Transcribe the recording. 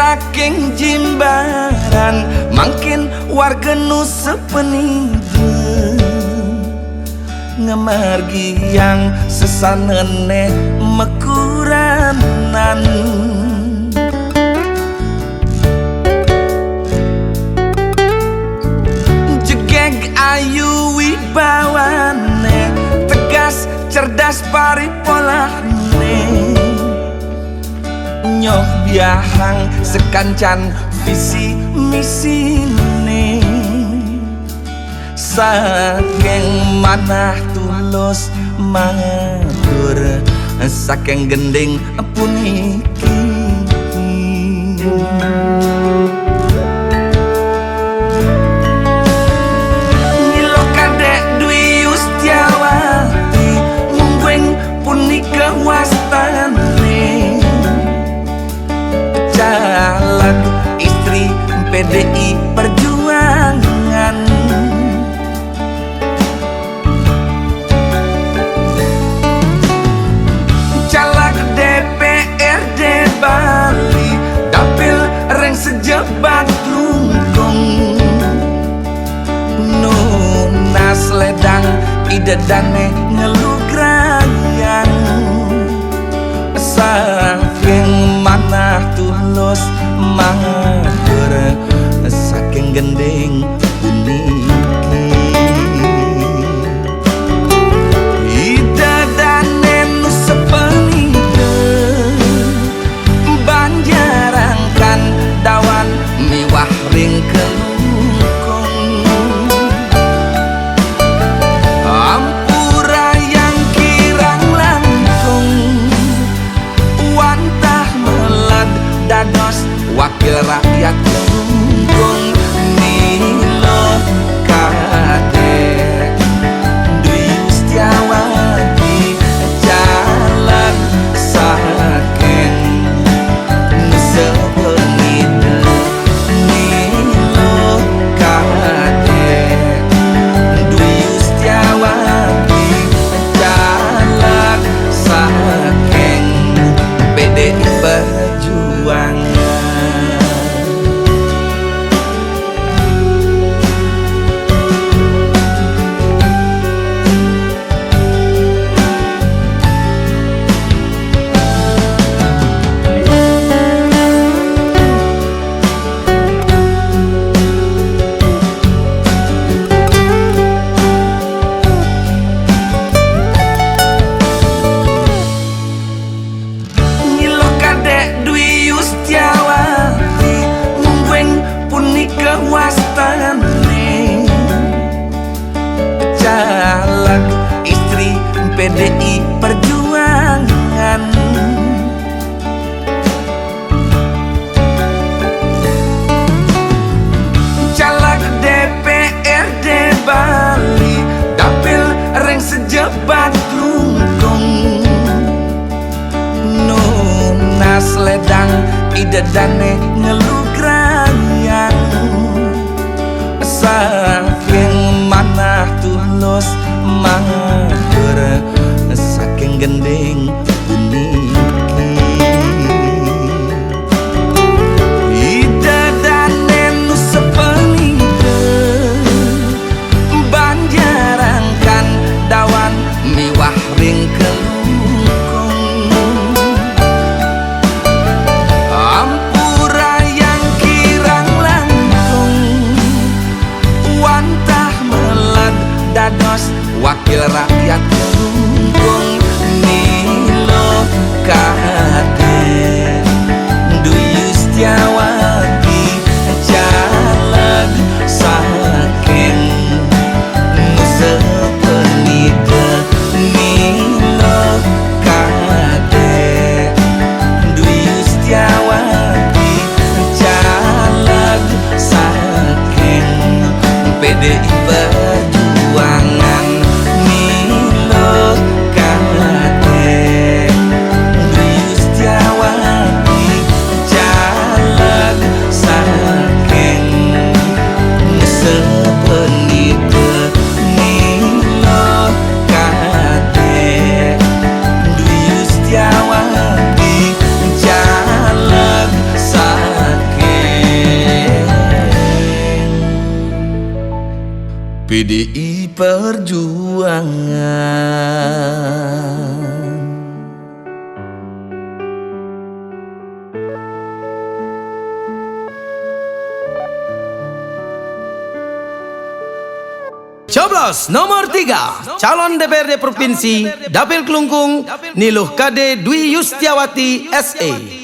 saking Jimbaran mangkin warga nu sepeninggeun ngemargi yang sesanene mekuranan jegeg ayu wibawane tegas cerdas paripolane nyoh biahang sekancan visi misine saking manah tulus matur saking gending puniki Nilo kadek Dwi Yustiawati mungguing punika wastane caleg istri PDI Perjuangan caleg DPRD Bali dapil reng sejebat lungkung nunas ledang idedane ngelugrayan saking manah tulus matur saking gending puniki idadane nu sepeninggeun banjarangkan dawan miwah ring kelungkung ampura yang kirang langkung wantah melad dados wakil rakyat lungkung Nilo kadek Dwi Yustiawati caleg saking sepeninggeun Nilo kadek Dwi Yustiawati caleg saking PDI Perjuangan Nilo kadek Dwi Yustiawati mungguing punika wastane caleg istri PDI Perjuangan caleg DPRD Bali dapil reng sejebat lungkung nunas ledang idedane ngelugrayan saking manah tulus matur saking gending puniki idadane nu sepeninggeun banjarangkan dawan miwah ring kelungkung ampura yang kirang langkung wantah melad dados wakil rakyat lungkung Nilo PDI Perjuangan. Coblos nomor 3, calon DPRD Provinsi Dapil Kelungkung, Niluh Kade Dwi Yustiawati SE.